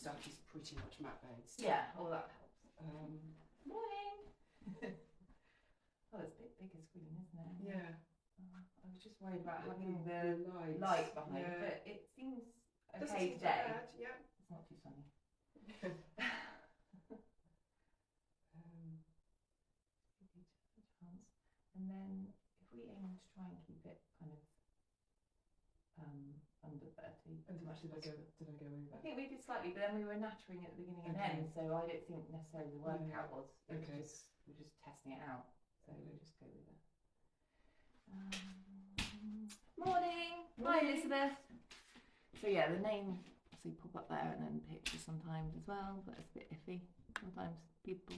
stuff is pretty much mat based. Yeah, all that helps. Morning. Oh, it's a bit bigger screen, isn't it? Yeah. I was just worried about having the light behind, but it seems okay today. Bad, yeah. It's not too sunny. And then if we aim to try and keep it kind of under 30. And did I go over? I think we did slightly, but then we were nattering at the beginning and end, so I don't think necessarily the workout was. It was we're just testing it out, so we'll just go with it. Morning! Hi Elizabeth! So yeah, the name obviously pop up there and then pictures sometimes as well, but it's a bit iffy. Sometimes people,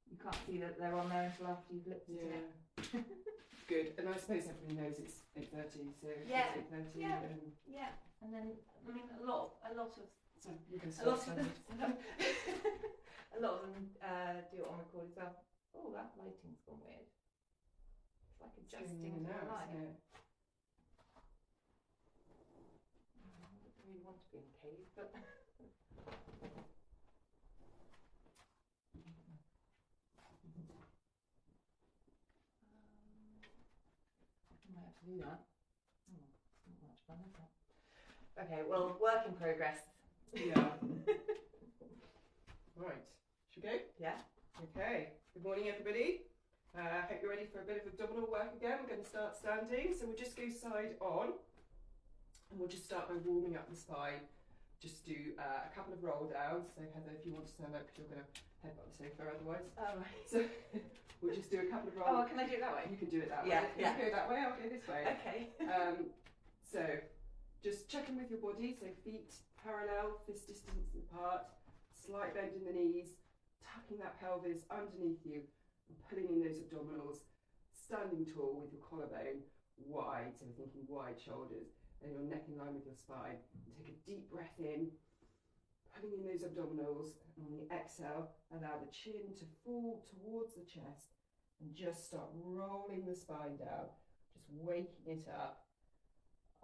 you can't see that they're on there until after you've looked at it. Good, and I suppose everybody knows it's 8:30, so yeah, it's 8:30. Yeah, and then I mean a lot of so we're going to a lot of them do it on record as well. Oh, that lighting's gone weird. It's like adjusting to the light. Isn't it? I don't really want to be in a cave, but I might have to do that. Not much fun, is it? Okay, well, work in progress. Yeah. Right. Should we go? Yeah. Okay. Good morning, everybody. Hope you're ready for a bit of abdominal work again. We're going to start standing, so we'll just go side on, and we'll just start by warming up the spine. Just do a couple of roll downs. So Heather, if you want to stand up, because you're going to headbutt the sofa otherwise. Oh, right. So we'll just do a couple of roll. Oh, can I do it that way? You can do it that way. Yeah. You go that way. I'll go this way. Okay. So just check in with your body. So feet parallel, fist distance apart. Slight bend in the knees. Tucking that pelvis underneath you. And pulling in those abdominals. Standing tall with your collarbone wide. So we're thinking wide shoulders. And your neck in line with your spine. And take a deep breath in. Pulling in those abdominals. And on the exhale, allow the chin to fall towards the chest. And just start rolling the spine down. Just waking it up.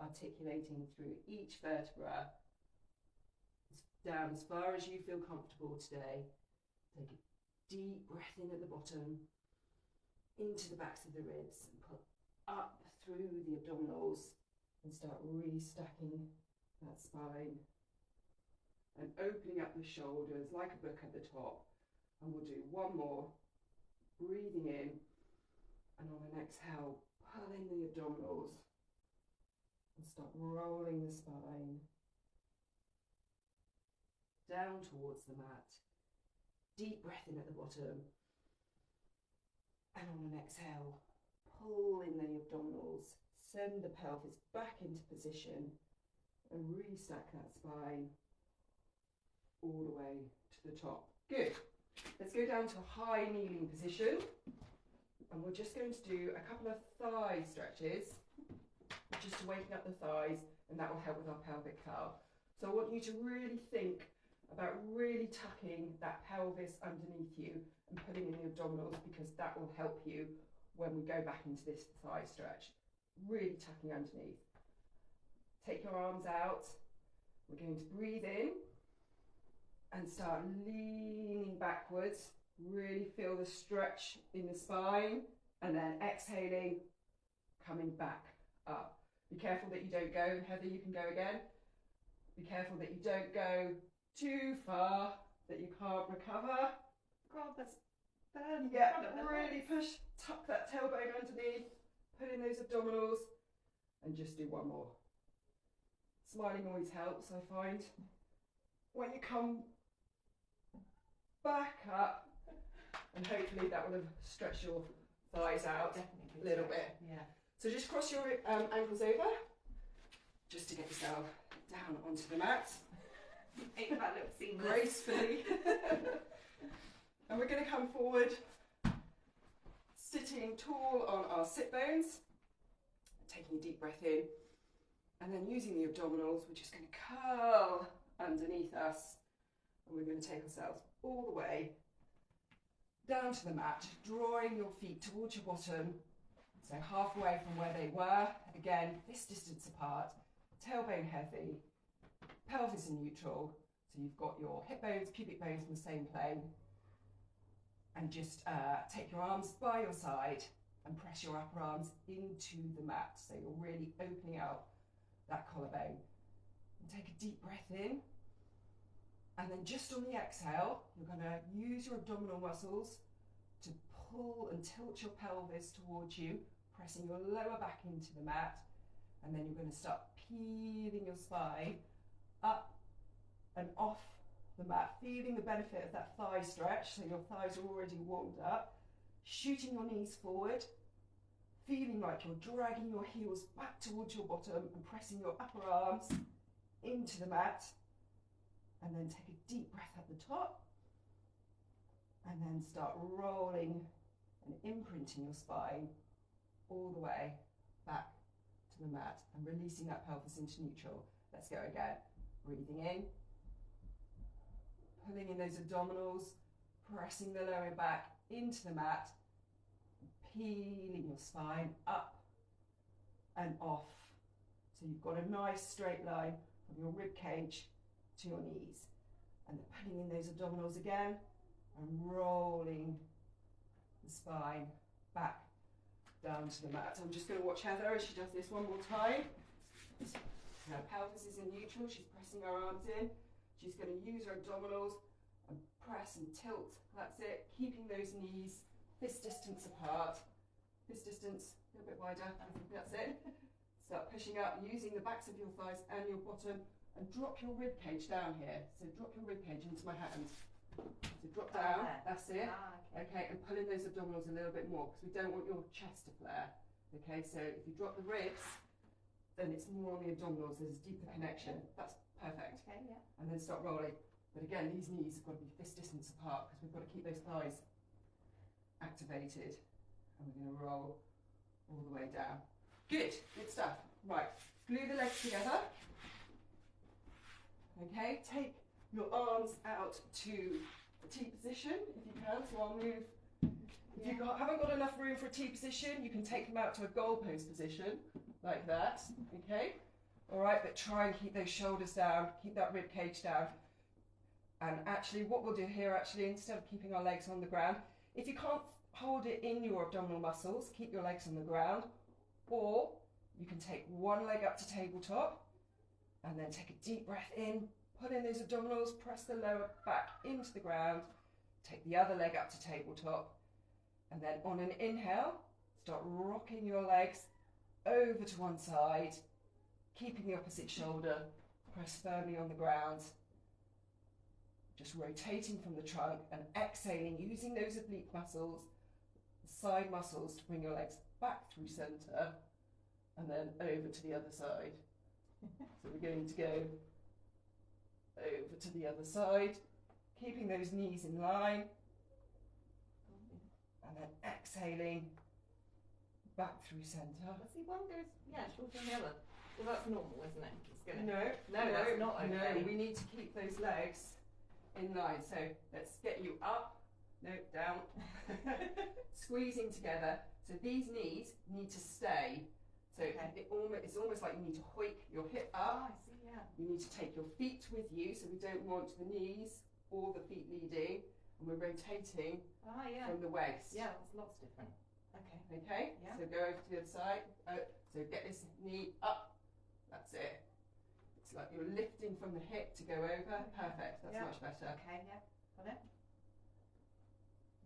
Articulating through each vertebra. Down as far as you feel comfortable today. Take a deep breath in at the bottom. Into the backs of the ribs. And pull up through the abdominals. And start restacking that spine. And opening up the shoulders like a book at the top. And we'll do one more. Breathing in. And on an exhale, pull in the abdominals. And start rolling the spine. Down towards the mat. Deep breath in at the bottom. And on an exhale, pull in the abdominals. Send the pelvis back into position and restack that spine all the way to the top. Good. Let's go down to a high kneeling position. And we're just going to do a couple of thigh stretches, just to waken up the thighs, and that will help with our pelvic curl. So I want you to really think about really tucking that pelvis underneath you and putting in the abdominals, because that will help you when we go back into this thigh stretch. Really tucking underneath. Take your arms out. We're going to breathe in and start leaning backwards. Really feel the stretch in the spine, and then exhaling, coming back up. Be careful that you don't go, and Heather, you can go again. Be careful that you don't go too far, that you can't recover. God, that's bad. Yeah, really push, tuck that tailbone underneath, put in those abdominals, and just do one more. Smiling always helps, I find. When you come back up, and hopefully that will have stretched your thighs out a little bit. Yeah. So just cross your ankles over, just to get yourself down onto the mat. Make that look seamless. Gracefully. And we're going to come forward, sitting tall on our sit bones, taking a deep breath in, and then using the abdominals, we're just going to curl underneath us, and we're going to take ourselves all the way down to the mat, drawing your feet towards your bottom, so halfway from where they were, again, this distance apart, tailbone heavy, pelvis in neutral, So you've got your hip bones, pubic bones in the same plane. And just take your arms by your side and press your upper arms into the mat. So you're really opening out that collarbone. And take a deep breath in. And then just on the exhale, you're going to use your abdominal muscles to pull and tilt your pelvis towards you, pressing your lower back into the mat. And then you're going to start peeling your spine up and off the mat, feeling the benefit of that thigh stretch, so your thighs are already warmed up, shooting your knees forward, feeling like you're dragging your heels back towards your bottom and pressing your upper arms into the mat, and then take a deep breath at the top, and then start rolling and imprinting your spine all the way back to the mat and releasing that pelvis into neutral. Let's go again. Breathing in, pulling in those abdominals, pressing the lower back into the mat, peeling your spine up and off. So you've got a nice straight line from your rib cage to your knees. And then pulling in those abdominals again and rolling the spine back down to the mat. I'm just going to watch Heather as she does this one more time. Her pelvis is in neutral, she's pressing her arms in. She's going to use her abdominals and press and tilt. That's it. Keeping those knees fist distance apart. Fist distance, a little bit wider. That's it. Start pushing up, using the backs of your thighs and your bottom, and drop your rib cage down here. So drop your rib cage into my hand. So drop down. That's it. Okay, and pull in those abdominals a little bit more because we don't want your chest to flare. Okay, so if you drop the ribs, then it's more on the abdominals. There's a deeper connection. That's perfect. Okay, yeah. And then start rolling. But again, these knees have got to be fist distance apart because we've got to keep those thighs activated. And we're going to roll all the way down. Good stuff. Right, glue the legs together. Okay, take your arms out to a T position if you can. So I'll move. If you haven't got enough room for a T position, you can take them out to a goalpost position, like that. Okay? All right, but try and keep those shoulders down, keep that rib cage down. And actually, what we'll do here, instead of keeping our legs on the ground, if you can't hold it in your abdominal muscles, keep your legs on the ground, or you can take one leg up to tabletop, and then take a deep breath in, put in those abdominals, press the lower back into the ground, take the other leg up to tabletop, and then on an inhale, start rocking your legs over to one side, keeping the opposite shoulder pressed firmly on the ground, just rotating from the trunk, and exhaling, using those oblique muscles, the side muscles, to bring your legs back through center, and then over to the other side. So we're going to go over to the other side, keeping those knees in line, and then exhaling back through center. See, one goes, shorter than the other. Well, that's normal, isn't it? It's gonna... No, that's not okay. No, we need to keep those legs in line. So let's get you up, down, squeezing together. So these knees need to stay. So it's almost like you need to hoik your hip up. Oh, I see, yeah. You need to take your feet with you, so we don't want the knees or the feet leading. And we're rotating from the waist. Yeah, it's lots different. Okay. Okay, yeah. So go over to the other side. So get this knee up. That's it. It's like you're lifting from the hip to go over. Perfect. That's much better. Okay, yeah. Got it.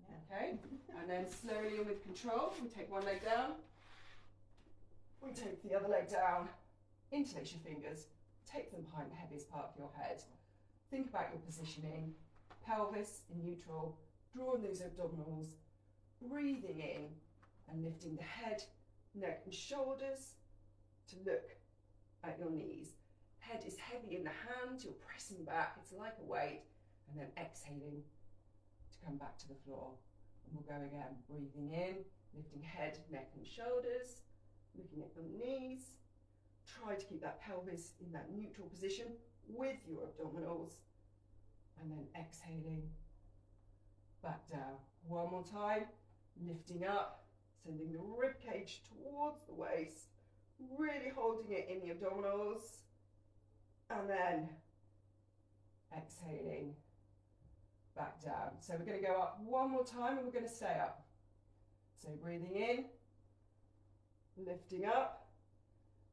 Yeah. Okay. And then slowly and with control, we take one leg down. We take the other leg down. Interlace your fingers. Take them behind the heaviest part of your head. Think about your positioning. Pelvis in neutral. Drawing those abdominals. Breathing in and lifting the head, neck and shoulders to look at your knees. Head is heavy in the hands, you're pressing back, it's like a weight, and then exhaling to come back to the floor. And we'll go again, breathing in, lifting head, neck and shoulders, looking at your knees. Try to keep that pelvis in that neutral position with your abdominals, and then exhaling back down. One more time, lifting up, sending the rib cage towards the waist, really holding it in the abdominals, and then exhaling back down. So we're going to go up one more time and we're going to stay up. So breathing in, lifting up,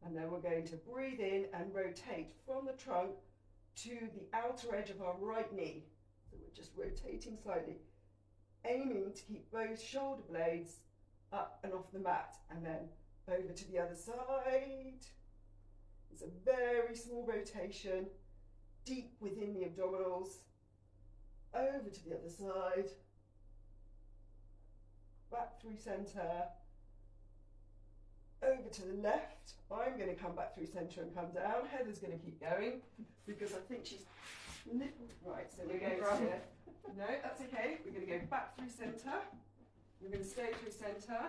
and then we're going to breathe in and rotate from the trunk to the outer edge of our right knee. So we're just rotating slightly, aiming to keep both shoulder blades up and off the mat, and then over to the other side. It's a very small rotation, deep within the abdominals, over to the other side, back through center, over to the left. I'm going to come back through center and come down. Heather's going to keep going because I think she's right. So we're going to, no, that's okay. We're going to go back through center. We're going to stay through center.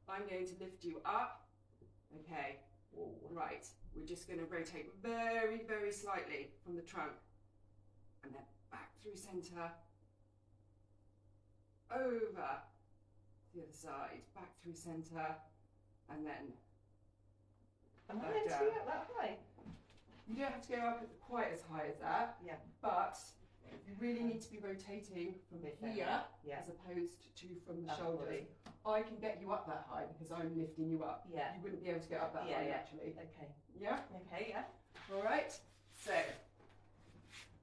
I'm going to lift you up. Okay, right. We're just going to rotate very, very slightly from the trunk and then back through center, over the other side, back through center, and then Am I meant to be up that high? you don't have to go up quite as high as that, Yeah. but you really need to be rotating from here Yeah. as opposed to from the Absolutely. shoulders. I can get you up that high because I'm lifting you up. Yeah. You wouldn't be able to get up that high naturally. Okay. Yeah? Okay, yeah. All right. So,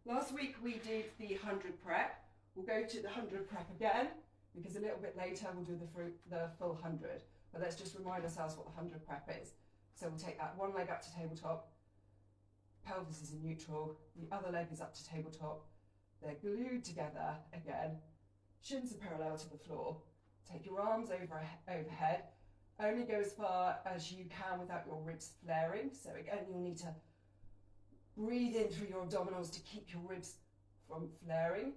last week we did the 100 prep. We'll go to the 100 prep again because a little bit later we'll do the full 100. But let's just remind ourselves what the 100 prep is. So we'll take that one leg up to tabletop. Pelvis is in neutral. The other leg is up to tabletop. They're glued together again. Shins are parallel to the floor. Take your arms overhead. Only go as far as you can without your ribs flaring. So again, you'll need to breathe in through your abdominals to keep your ribs from flaring.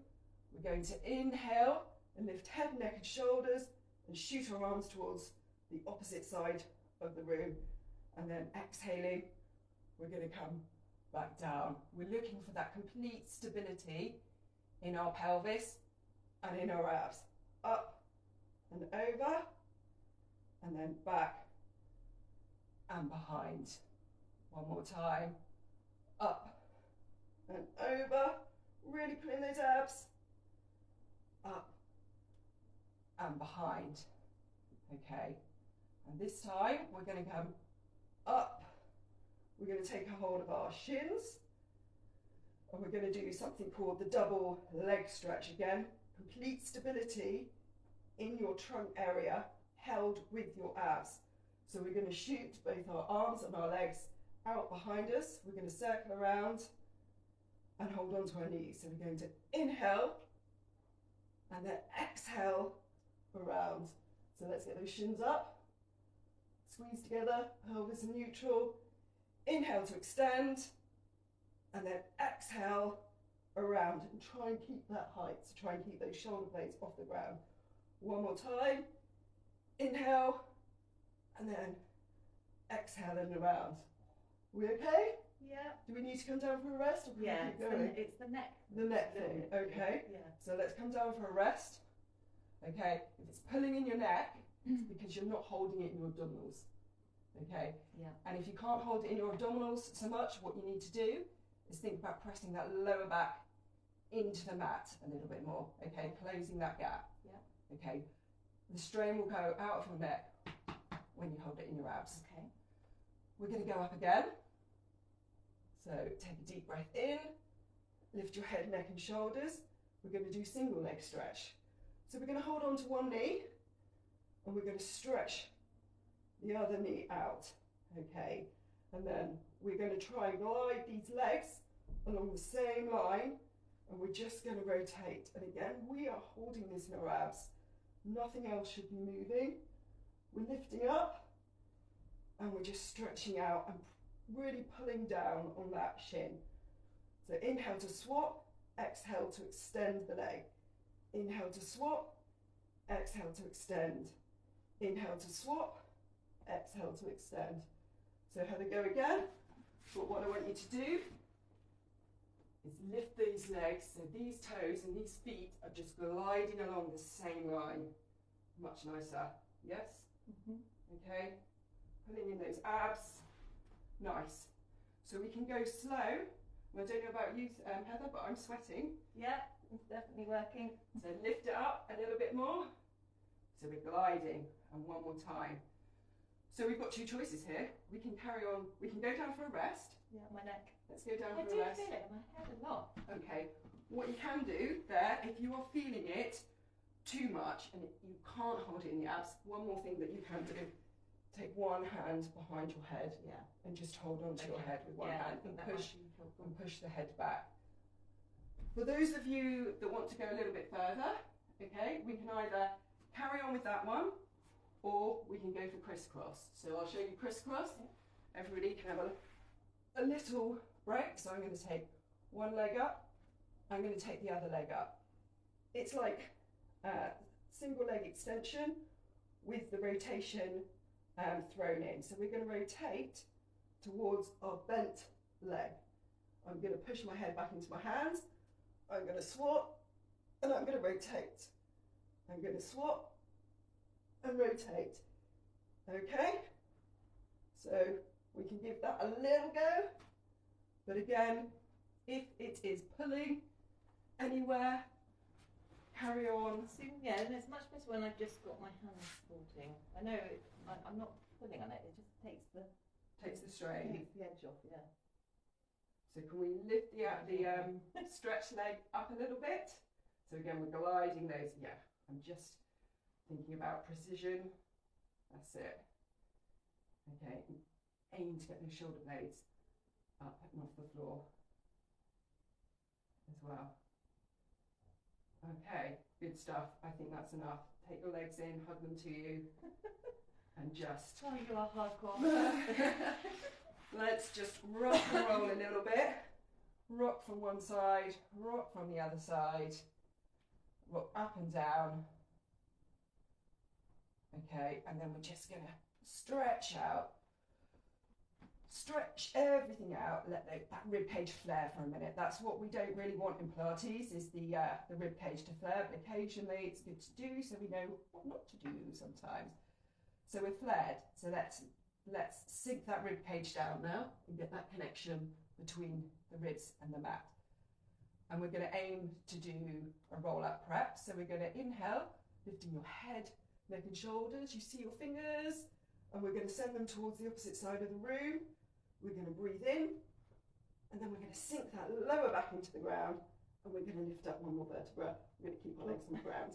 We're going to inhale and lift head, neck and shoulders and shoot our arms towards the opposite side of the room. And then exhaling, we're going to come back down. We're looking for that complete stability in our pelvis and in our abs. Up and over, and then back and behind. One more time. Up and over, really pulling those abs. Up and behind. Okay, and this time we're going to come up. We're going to take a hold of our shins and we're going to do something called the double leg stretch again. Complete stability in your trunk area held with your abs. So we're going to shoot both our arms and our legs out behind us. We're going to circle around and hold on to our knees. So we're going to inhale and then exhale around. So let's get those shins up, squeeze together, pelvis in neutral. Inhale to extend, and then exhale around and try and keep that height. So try and keep those shoulder blades off the ground. One more time. Inhale, and then exhale and around. We okay? Yeah. Do we need to come down for a rest, or can we keep going? It's the neck. The neck thing, okay. Yeah. So let's come down for a rest. Okay, if it's pulling in your neck, it's because you're not holding it in your abdominals. Okay, Yeah. and if you can't hold it in your abdominals so much, what you need to do is think about pressing that lower back into the mat a little bit more. Okay, closing that gap. Yeah. Okay, the strain will go out of your neck when you hold it in your abs. Okay. We're going to go up again. So take a deep breath in, lift your head, neck and shoulders. We're going to do single leg stretch. So we're going to hold on to one knee and we're going to stretch the other knee out, okay? And then we're going to try and glide these legs along the same line and we're just going to rotate. And again, we are holding this in our abs. Nothing else should be moving. We're lifting up and we're just stretching out and really pulling down on that shin. So inhale to swap, exhale to extend the leg. Inhale to swap, exhale to extend. Inhale to swap, exhale to extend. So Heather, go again. But what I want you to do is lift these legs, so these toes and these feet are just gliding along the same line. Much nicer, yes? Okay, pulling in those abs, nice. So we can go slow I don't know about you, Heather, but I'm sweating. Yeah, it's definitely working. So lift it up a little bit more. So we're gliding, and one more time. So we've got two choices here. We can carry on, we can go down for a rest. Yeah, my neck. Let's go down I for do a rest. feel it in my head a lot. Okay, what you can do there, if you are feeling it too much and you can't hold it in the abs, one more thing that you can do, take one hand behind your head, Yeah, and just hold on to your head with one hand and push the head back. For those of you that want to go a little bit further, okay, we can either carry on with that one or we can go for crisscross. So I'll show you crisscross. Everybody can have a little break. So I'm going to take one leg up, I'm going to take the other leg up. It's like single leg extension with the rotation thrown in. So we're going to rotate towards our bent leg. I'm going to push my head back into my hands. I'm going to swap and I'm going to rotate. I'm going to swap and rotate. Okay? So we can give that a little go. But again, if it is pulling anywhere, carry on. Yeah, and it's much better when I've just got my hands supporting. I know I'm not pulling on it, it just takes the strain. Takes the edge off, yeah. So can we lift the stretch leg up a little bit? So again, we're gliding those. Yeah, I'm just thinking about precision. That's it. Okay, aim to get those shoulder blades up and off the floor as well. Okay, good stuff. I think that's enough. Take your legs in, hug them to you, and just... Oh, you are hardcore. Let's just rock and roll a little bit. Rock from one side, rock from the other side, rock up and down. Okay, and then we're just going to stretch out. Stretch everything out, let that rib cage flare for a minute. That's what we don't really want in Pilates, is the rib cage to flare, but occasionally it's good to do so we know what not to do sometimes. So we're flared, so let's sink that rib cage down now and get that connection between the ribs and the mat. And we're going to aim to do a roll up prep. So we're going to inhale, lifting your head, neck and shoulders. You see your fingers, and we're going to send them towards the opposite side of the room. We're going to breathe in, and then we're going to sink that lower back into the ground, and we're going to lift up one more vertebra. We're going to keep our legs on the ground.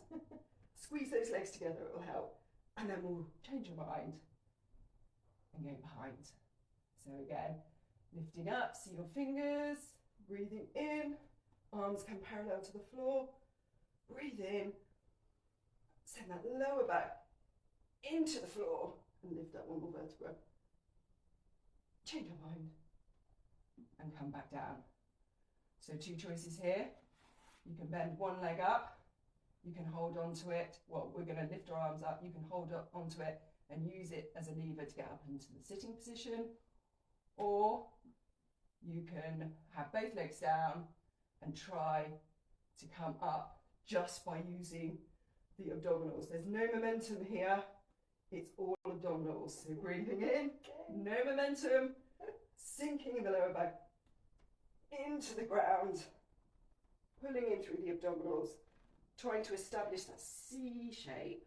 Squeeze those legs together, it will help. And then we'll change our mind and go behind. So again, lifting up, see your fingers, breathing in, arms come parallel to the floor, breathe in, send that lower back into the floor and lift up one more vertebra. Change your mind and come back down. So two choices here. You can bend one leg up, you can hold on to it. Well, we're going to lift our arms up, you can hold up onto it and use it as a lever to get up into the sitting position, or you can have both legs down and try to come up just by using the abdominals. There's no momentum here, it's all abdominals. So breathing in, no momentum, sinking the lower back into the ground, pulling in through the abdominals, trying to establish that C shape,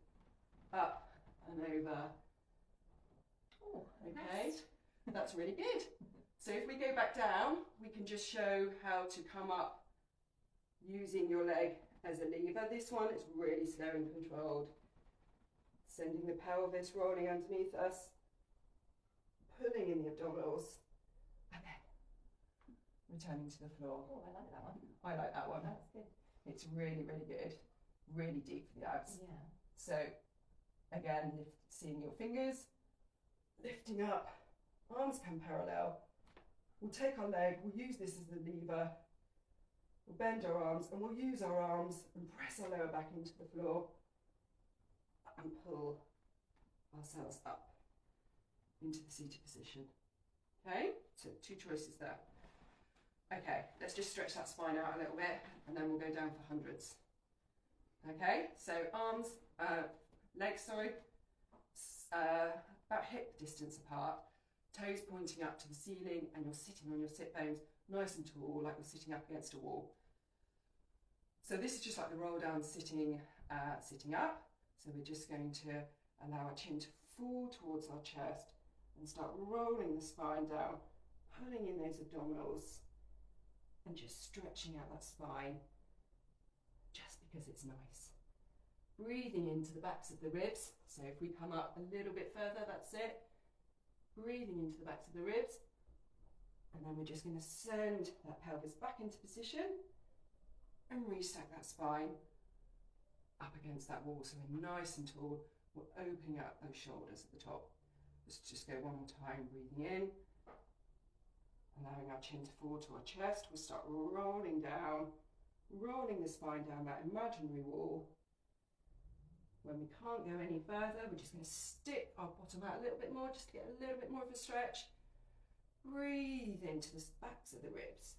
up and over. Oh, okay, that's really good. So if we go back down, we can just show how to come up using your leg as a lever. This one is really slow and controlled. Sending the pelvis rolling underneath us, pulling in the abdominals, and then returning to the floor. Oh, I like that one. I like that one. That's good. It's really, really good. Really deep for the abs. Yeah. So again, seeing your fingers, lifting up, arms come parallel. We'll take our leg, we'll use this as the lever, we'll bend our arms and we'll use our arms and press our lower back into the floor and pull ourselves up into the seated position. Okay, so two choices there. Okay, let's just stretch that spine out a little bit and then we'll go down for hundreds. Okay, so arms, legs, sorry, about hip distance apart, toes pointing up to the ceiling, and you're sitting on your sit bones nice and tall, like we're sitting up against a wall. So this is just like the roll down sitting up. So we're just going to allow our chin to fall towards our chest and start rolling the spine down, pulling in those abdominals and just stretching out that spine just because it's nice. Breathing into the backs of the ribs. So if we come up a little bit further, that's it. Breathing into the backs of the ribs. And then we're just going to send that pelvis back into position and restack that spine up against that wall. So we're nice and tall. We're opening up those shoulders at the top. Let's just go one more time, breathing in. Allowing our chin to fall to our chest. We'll start rolling down, rolling the spine down that imaginary wall. When we can't go any further, we're just going to stick our bottom out a little bit more, just to get a little bit more of a stretch. Breathe into the backs of the ribs.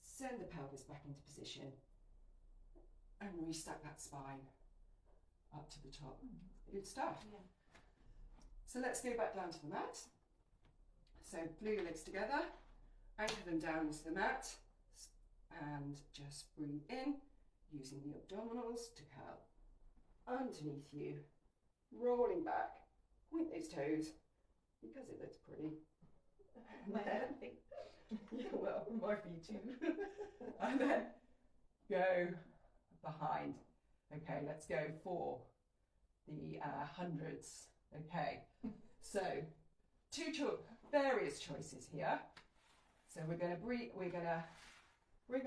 Send the pelvis back into position. And restack that spine up to the top. Good stuff. Yeah. So let's go back down to the mat. So glue your legs together, anchor them down to the mat, and just breathe in, using the abdominals to curl underneath you, rolling back, point those toes, because it looks pretty. My feet. Yeah, well, my feet too. And then go behind. Okay, let's go for the hundreds. Okay, so various choices here. So we're going to bring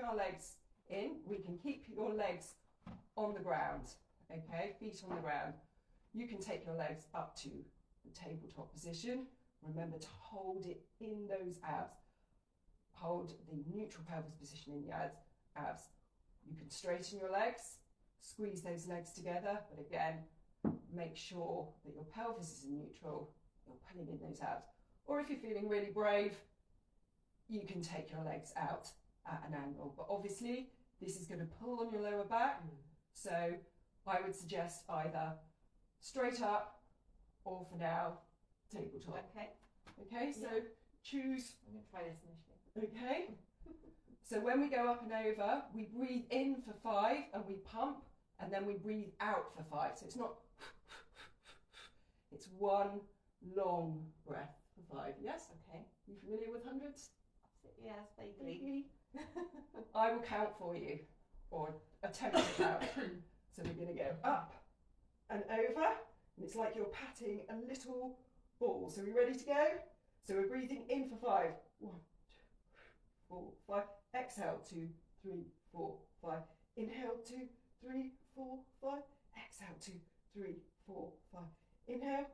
our legs in. We can keep your legs on the ground. Okay, feet on the ground. You can take your legs up to the tabletop position. Remember to hold it in those abs. Hold the neutral pelvis position in the abs. You can straighten your legs, squeeze those legs together, but again, make sure that your pelvis is in neutral. You're pulling in those abs. Or if you're feeling really brave, you can take your legs out at an angle. But obviously, this is going to pull on your lower back. So I would suggest either straight up or for now, tabletop. Okay. Okay, so choose. I'm going to try this initially. Okay. So when we go up and over, we breathe in for 5 and we pump, and then we breathe out for 5. So it's not, it's one long breath for 5. Yes? Okay. You familiar with hundreds? Yes, vaguely. I will count for you, or attempt to count. So we're going to go up and over, and it's like you're patting a little ball. So we're ready to go? So we're breathing in for 5. 1, 2, 4, 5. Exhale, 2, 3, 4, 5. Inhale, 2, 3, 4, 5. Exhale, 2, 3, 4, 5. Inhale.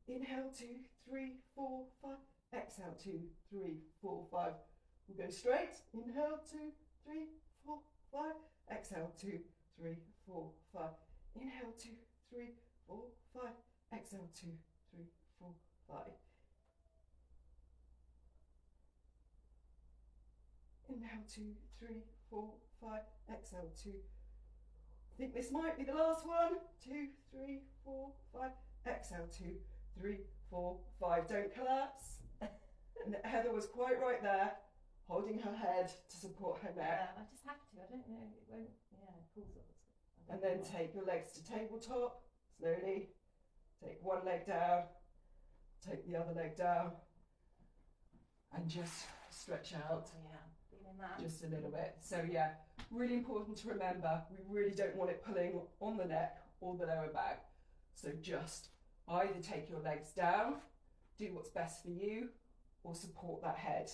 Inhale, 2, 3, 4, 5. Exhale, 2, 3, 4, 5. We'll go straight. Inhale, 2, 3, 4, 5. Exhale, 2, 3, 4, 5. Inhale, 2, 3, 4, 5. Exhale, 2, 3, 4, 5. Inhale, 2, 3, 4, 5. Exhale, 2. I think this might be the last one. 2, 3, 4, 5. Exhale, 2, 3, 4, 5. Don't collapse. And Heather was quite right there, holding her head to support her neck. Yeah, I just have to. I don't know. It won't. Yeah, it pulls up. And then take your legs to tabletop. Slowly. Take one leg down. Take the other leg down. And just stretch out. Yeah, feeling that. Just a little bit. So yeah, really important to remember, we really don't want it pulling on the neck or the lower back. So just either take your legs down, do what's best for you, or support that head.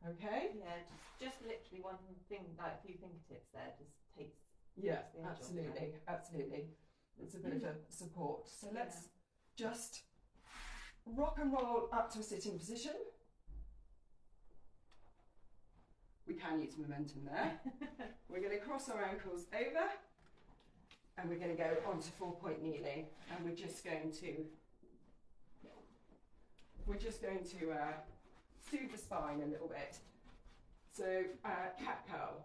Okay? Yeah, just literally one thing, like a few fingertips there, just takes. Yeah, the edge off, absolutely, absolutely. It's a bit of a support. So let's just rock and roll up to a sitting position. We can use momentum there. We're going to cross our ankles over, and we're going to go onto 4-point kneeling, and we're just going to soothe the spine a little bit. So cat cow.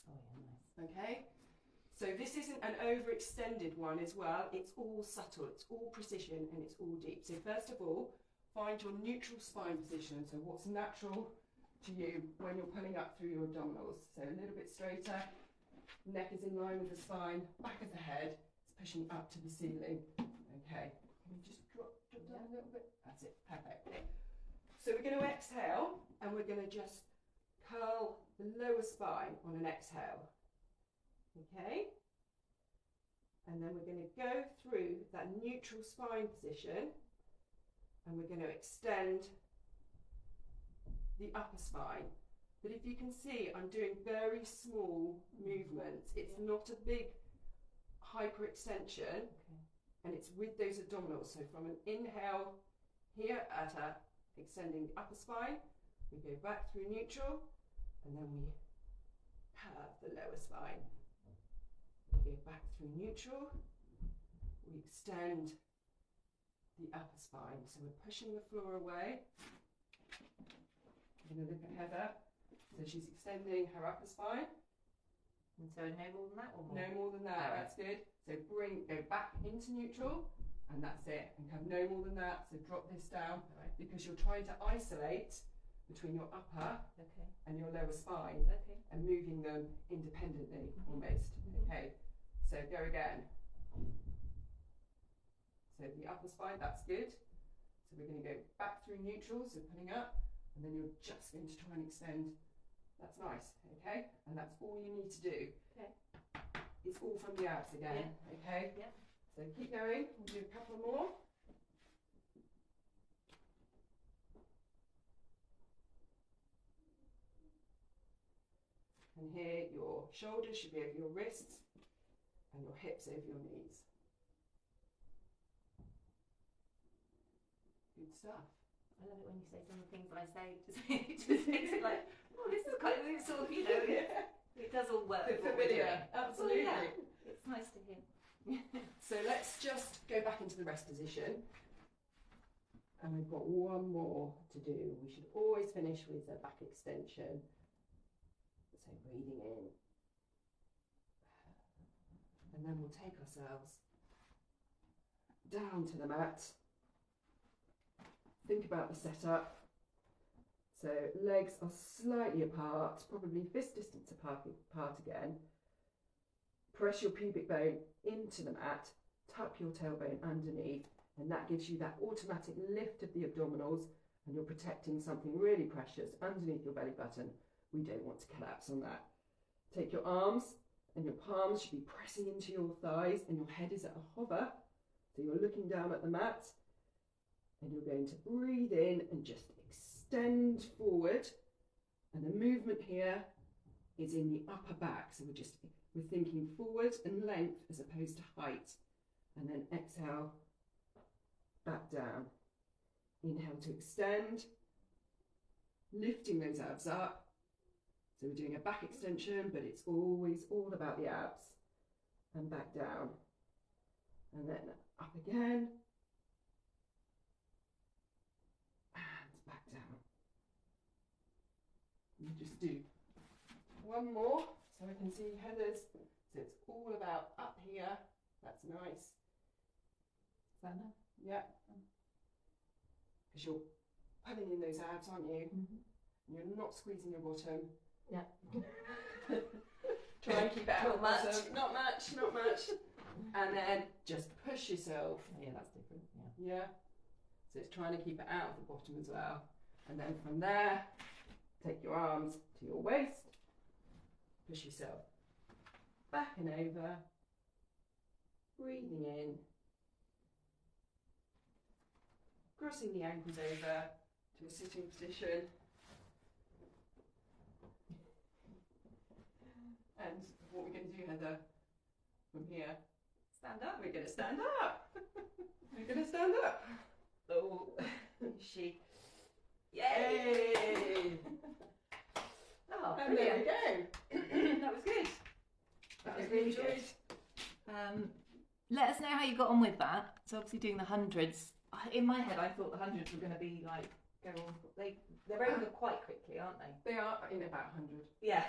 Oh yeah, nice. Okay. So this isn't an overextended one as well. It's all subtle. It's all precision, and it's all deep. So first of all, find your neutral spine position. So what's natural to you when you're pulling up through your abdominals. So a little bit straighter, neck is in line with the spine, back of the head is pushing up to the ceiling. Okay, can you just drop down a little bit? That's it, perfect. So we're going to exhale and we're going to just curl the lower spine on an exhale. Okay, and then we're going to go through that neutral spine position and we're going to extend the upper spine. But if you can see, I'm doing very small movements. It's not a big hyperextension, and it's with those abdominals. So from an inhale here at extending the upper spine, we go back through neutral, and then we curve the lower spine. We go back through neutral, we extend the upper spine. So we're pushing the floor away. I'm going to look at Heather. So she's extending her upper spine. And so no more than that or more? No more than that, that's good. So go back into neutral, and that's it. And come no more than that, so drop this down, because you're trying to isolate between your upper and your lower spine, and moving them independently, almost. Okay, so go again. So the upper spine, that's good. So we're going to go back through neutral, so pulling up, and then you're just going to try and extend. That's nice, okay? And that's all you need to do. Okay. It's all from the abs again, okay? Yeah. So keep going, we'll do a couple more. And here, your shoulders should be over your wrists, and your hips over your knees. Good stuff. I love it when you say some of the things I say, it just makes it like, oh, this is kind of sort of, you know, it does all work. It's familiar, absolutely. Well, yeah, it's nice to hear. So let's just go back into the rest position. And we've got one more to do. We should always finish with a back extension. So breathing in. And then we'll take ourselves down to the mat. Think about the setup. So legs are slightly apart, probably fist distance apart again. Press your pubic bone into the mat, tuck your tailbone underneath, and that gives you that automatic lift of the abdominals, and you're protecting something really precious underneath your belly button. We don't want to collapse on that. Take your arms, and your palms should be pressing into your thighs, and your head is at a hover. So you're looking down at the mat, and you're going to breathe in and just extend forward. And the movement here is in the upper back. So we're thinking forward and length as opposed to height. And then exhale, back down. Inhale to extend, lifting those abs up. So we're doing a back extension, but it's always all about the abs. And back down. And then up again. And back down. You just do one more so I can see Heather's. So it's all about up here. That's nice. Sana? Yeah. Because you're pulling in those abs, aren't you? Mm-hmm. And you're not squeezing your bottom. Yeah. Try and keep it out. Not much. Not much, not much. And then just push yourself. Yeah, that's different. Yeah. Yeah. So it's trying to keep it out of the bottom as well. And then from there, take your arms to your waist. Push yourself back and over. Breathing in. Crossing the ankles over to a sitting position. And what we're going to do, Heather, from here, Stand up. we're going to stand up. We're going to stand up. Oh, she. Yay! Oh, And there we brilliant. go. That was good. That was really really good. good. Let us know how you got on with that. So obviously doing the hundreds. In my head, I thought the hundreds were going to be like go on. They're over quite quickly, aren't they? They are in about 100. Yeah.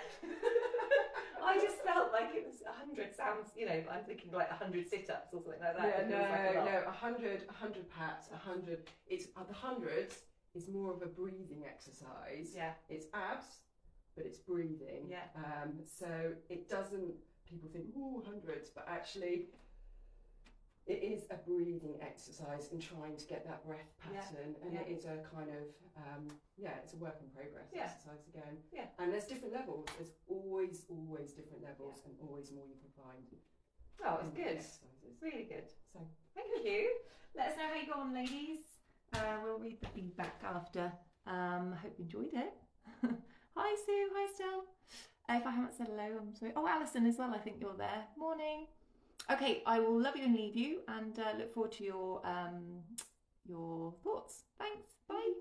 I just felt like it was 100 sounds, you know, I'm thinking like 100 sit-ups or something like that. Yeah, It feels like a lot. no, 100 pats, 100. It's the hundreds is more of a breathing exercise. Yeah. It's abs, but it's breathing. Yeah. So it doesn't. People think, ooh, hundreds, but actually, it is a breathing exercise and trying to get that breath pattern, and it is a kind of it's a work in progress exercise again. Yeah. And there's different levels. There's always different levels, and always more you can find. Oh, it's good. Exercises. Really good. So thank you. Let us know how you go on, ladies. We'll read the feedback after. Hope you enjoyed it. Hi Sue. Hi Stell. If I haven't said hello, I'm sorry. Oh, Alison as well. I think you're there. Morning. Okay, I will love you and leave you, and look forward to your thoughts. Thanks. Bye.